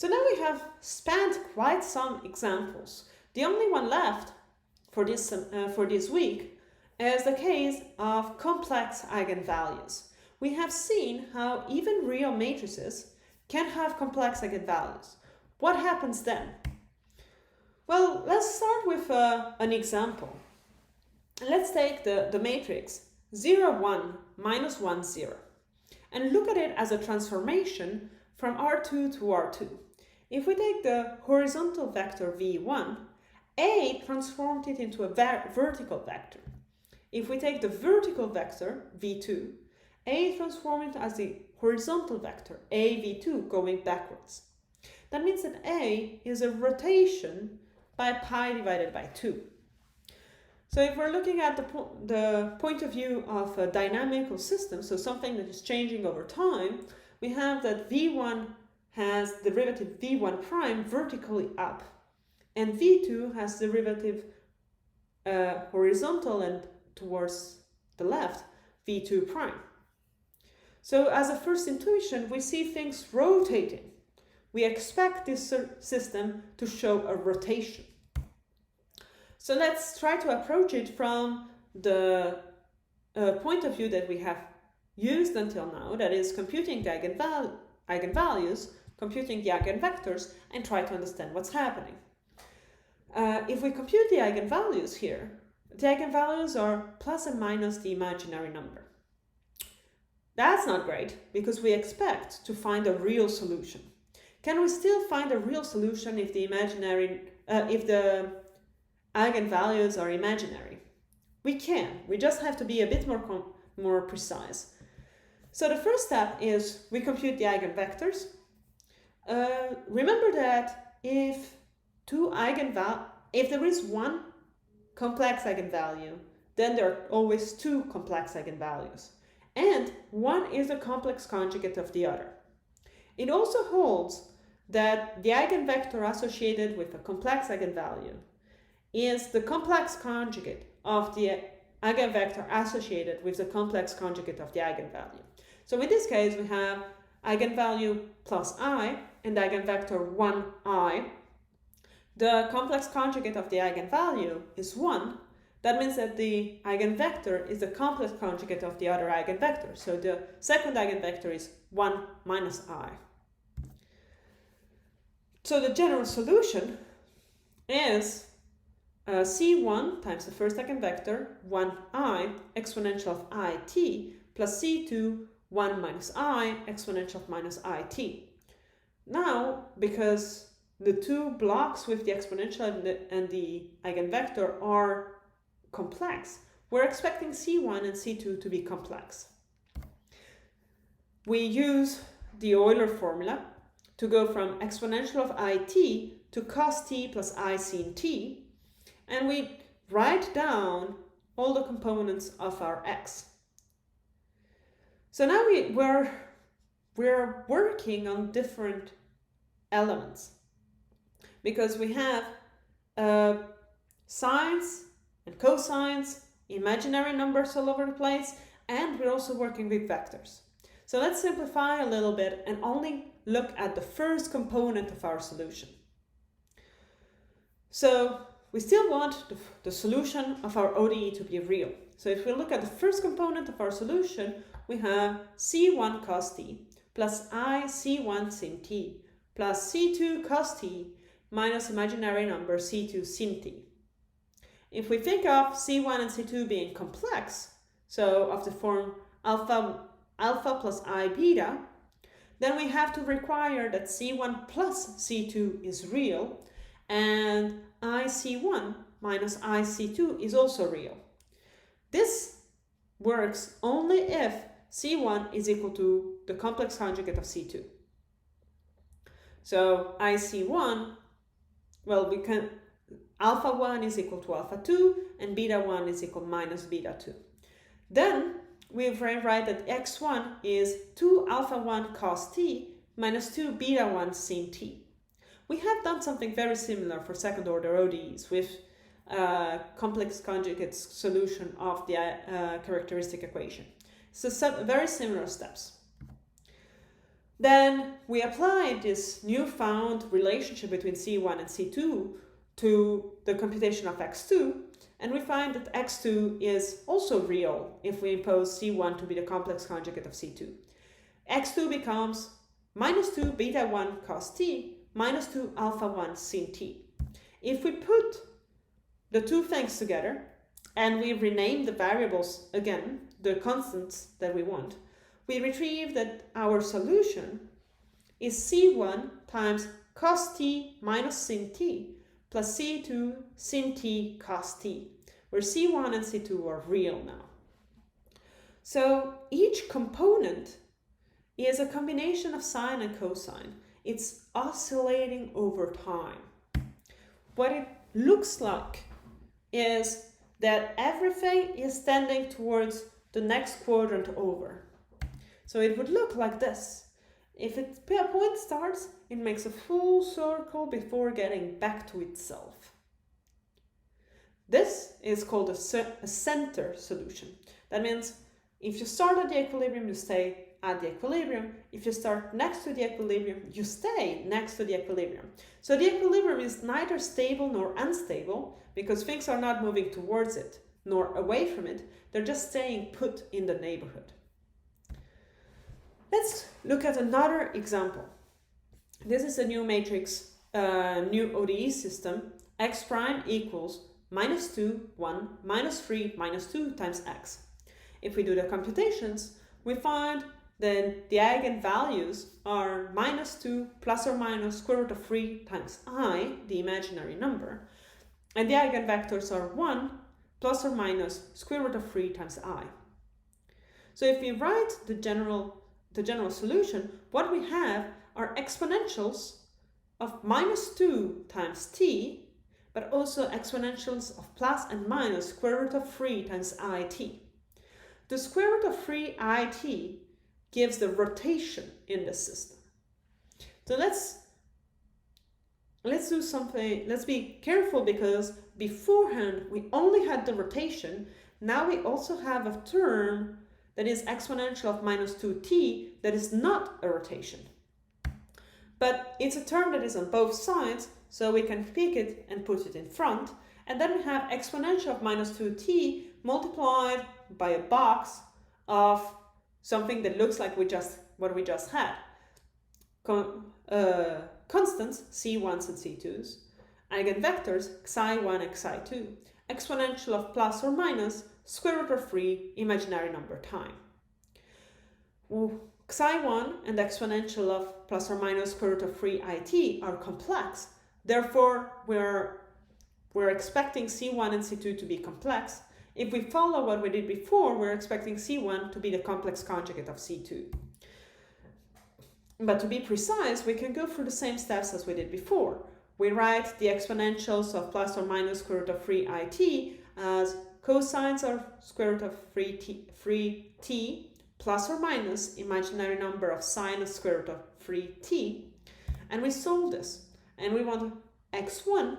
So now we have spanned quite some examples. The only one left for this week is the case of complex eigenvalues. We have seen how even real matrices can have complex eigenvalues. What happens then? Well, let's start with an example. Let's take the matrix 0, 1, minus 1, 0 and look at it as a transformation from R2 to R2. If we take the horizontal vector V1, A transformed it into a vertical vector. If we take the vertical vector V2, A transformed it as the horizontal vector AV2 going backwards. That means that A is a rotation by pi divided by 2. So if we're looking at the point of view of a dynamical system, so something that is changing over time, we have that V1 has derivative V1 prime vertically up, and V2 has derivative horizontal and towards the left, V2 prime. So as a first intuition, we see things rotating. We expect this system to show a rotation. So let's try to approach it from the point of view that we have used until now, that is computing the eigenvalues, computing the eigenvectors, and try to understand what's happening. If we compute the eigenvalues here, the eigenvalues are plus and minus the imaginary number. That's not great, because we expect to find a real solution. Can we still find a real solution if the eigenvalues are imaginary? We can. We just have to be a bit more precise. So the first step is we compute the eigenvectors. Remember that if there is one complex eigenvalue, then there are always two complex eigenvalues. And one is a complex conjugate of the other. It also holds that the eigenvector associated with a complex eigenvalue is the complex conjugate of the eigenvector associated with the complex conjugate of the eigenvalue. So in this case, we have eigenvalue plus I and eigenvector 1i. The complex conjugate of the eigenvalue is 1. That means that the eigenvector is the complex conjugate of the other eigenvector. So the second eigenvector is 1 minus I. So the general solution is C1 times the first eigenvector, 1i exponential of it, plus C2, 1 minus I exponential of minus it. Now, because the two blocks with the exponential and the eigenvector are complex, we're expecting C1 and C2 to be complex. We use the Euler formula to go from exponential of it to cos t plus I sin t, and we write down all the components of our x. So now we're working on different elements, because we have sines and cosines, imaginary numbers all over the place, and we're also working with vectors. So let's simplify a little bit and only look at the first component of our solution. So we still want the solution of our ODE to be real. So if we look at the first component of our solution, we have C1 cos t plus I C1 sin t plus C2 cos t minus imaginary number C2 sin t. If we think of C1 and C2 being complex, so of the form alpha plus I beta, then we have to require that C1 plus C2 is real, and IC1 minus IC2 is also real. This works only if C1 is equal to the complex conjugate of C2. So IC1, well, we can alpha 1 is equal to alpha 2 and beta 1 is equal to minus beta 2. Then we write that x1 is 2 alpha 1 cos t minus 2 beta 1 sin t. We have done something very similar for second order ODEs with complex conjugates solution of the characteristic equation. So very similar steps. Then we apply this newfound relationship between C1 and C2 to the computation of x2, and we find that x2 is also real if we impose C1 to be the complex conjugate of C2. x2 becomes minus 2 beta 1 cos t minus 2 alpha 1 sin t. If we put the two things together and we rename the variables again, the constants that we want, we retrieve that our solution is C1 times cos t minus sin t plus C2 sin t cos t, where C1 and C2 are real now. So each component is a combination of sine and cosine. It's oscillating over time. What it looks like is that everything is tending towards the next quadrant over. So it would look like this. If a point starts, it makes a full circle before getting back to itself. This is called a center solution. That means if you start at the equilibrium, you stay at the equilibrium. If you start next to the equilibrium, you stay next to the equilibrium. So the equilibrium is neither stable nor unstable because things are not moving towards it nor away from it. They're just staying put in the neighborhood. Let's look at another example. This is a new matrix, new ODE system. X prime equals minus 2, 1, minus 3, minus 2 times x. If we do the computations, we find that the eigenvalues are minus 2 plus or minus square root of 3 times I, the imaginary number, and the eigenvectors are 1 plus or minus square root of 3 times I. So if we write the general solution, what we have are exponentials of minus 2 times t, but also exponentials of plus and minus square root of 3 times it. The square root of 3 it gives the rotation in the system. So let's do something, let's be careful because beforehand we only had the rotation. Now we also have a term that is exponential of minus 2t that is not a rotation. But it's a term that is on both sides, so we can pick it and put it in front. And then we have exponential of minus 2t multiplied by a box of something that looks like what we just had. Constants, c1s and c2s, eigenvectors, xi1 and xi2, exponential of plus or minus square root of 3 imaginary number time. Xi1 and the exponential of plus or minus square root of 3 it are complex. Therefore, we're expecting c1 and c2 to be complex. If we follow what we did before, we're expecting c1 to be the complex conjugate of c2. But to be precise, we can go through the same steps as we did before. We write the exponentials of plus or minus square root of 3 it as cosines of square root of 3t plus or minus imaginary number of sine of square root of 3t. And we solve this. And we want x1,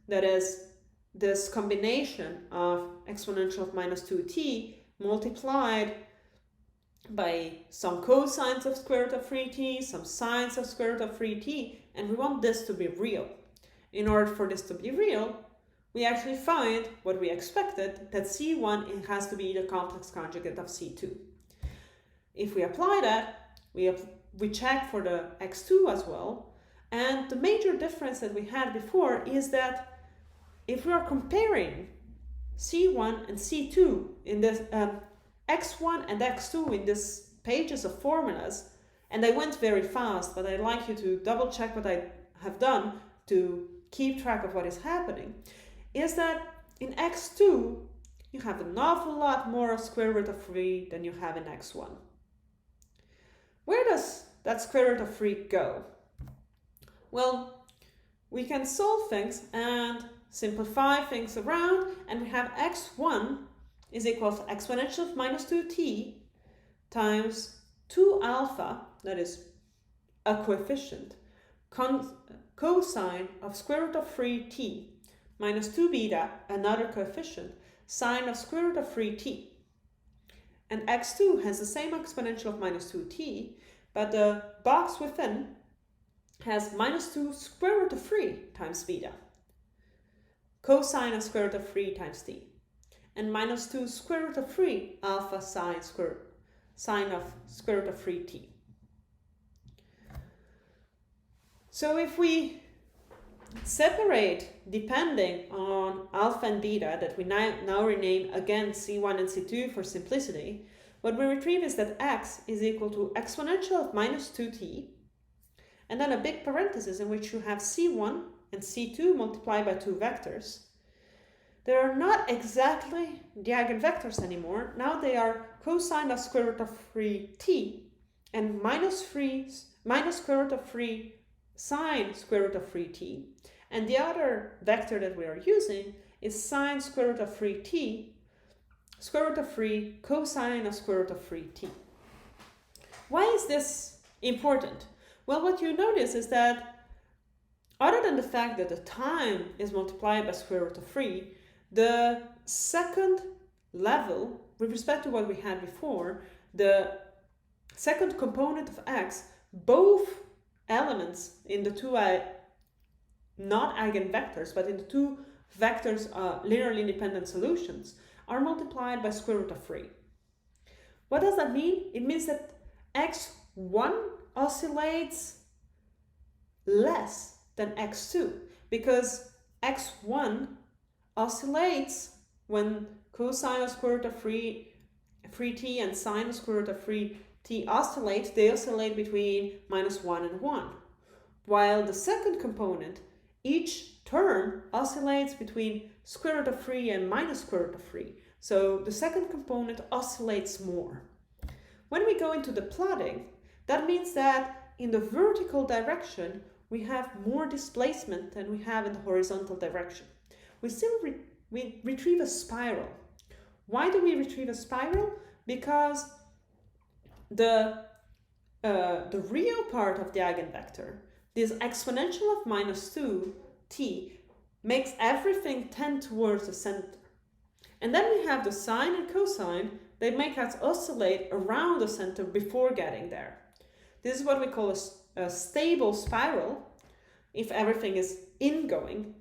that is this combination of exponential of minus 2t multiplied by some cosines of square root of 3t, some sines of square root of 3t, and we want this to be real. In order for this to be real, we actually find what we expected, that c1 has to be the complex conjugate of c2. If we apply that, we check for the x2 as well, and the major difference that we had before is that if we are comparing c1 and c2 in this x1 and x2 in this pages of formulas, and I went very fast, but I'd like you to double check what I have done to keep track of what is happening, is that in x2 you have an awful lot more square root of 3 than you have in x1. Where does that square root of 3 go? Well, we can solve things and simplify things around, and we have x1 is equal to exponential of minus 2t times 2 alpha, that is a coefficient, cosine of square root of 3t minus 2 beta, another coefficient, sine of square root of 3t. And x2 has the same exponential of minus 2t, but the box within has minus 2 square root of 3 times beta, cosine of square root of 3 times t, and minus 2 square root of 3 alpha sine of square root of 3t. So if we separate depending on alpha and beta, that we now rename again C1 and C2 for simplicity, what we retrieve is that x is equal to exponential of minus 2t, and then a big parenthesis in which you have C1 and C2 multiplied by two vectors. They are not exactly the eigenvectors anymore. Now they are cosine of square root of 3t and minus square root of 3 sine square root of 3t. And the other vector that we are using is sine square root of 3t, square root of 3 cosine of square root of 3t. Why is this important? Well, what you notice is that other than the fact that the time is multiplied by square root of 3, the second level, with respect to what we had before, the second component of x, both elements in the two not eigenvectors, but in the two vectors linearly independent solutions, are multiplied by square root of 3. What does that mean? It means that x1 oscillates less than x2, because x1 oscillates when cosine of square root of 3t and sine of square root of 3t oscillate. They oscillate between minus 1 and 1. While the second component, each term oscillates between square root of 3 and minus square root of 3. So the second component oscillates more. When we go into the plotting, that means that in the vertical direction, we have more displacement than we have in the horizontal direction. We still we retrieve a spiral. Why do we retrieve a spiral? Because the real part of the eigenvector, this exponential of minus 2t, makes everything tend towards the center. And then we have the sine and cosine. They make us oscillate around the center before getting there. This is what we call a stable spiral, if everything is ingoing,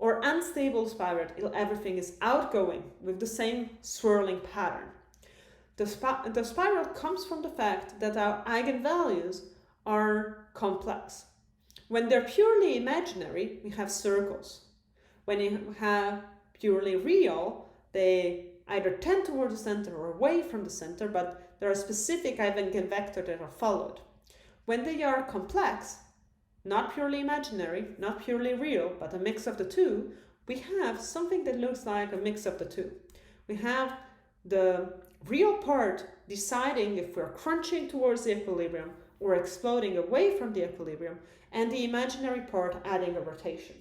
or unstable spiral if everything is outgoing with the same swirling pattern. The spiral comes from the fact that our eigenvalues are complex. When they're purely imaginary, we have circles. When you have purely real, they either tend towards the center or away from the center, but there are specific eigenvectors that are followed. When they are complex, not purely imaginary, not purely real, but a mix of the two, we have something that looks like a mix of the two. We have the real part deciding if we're crunching towards the equilibrium or exploding away from the equilibrium, and the imaginary part adding a rotation.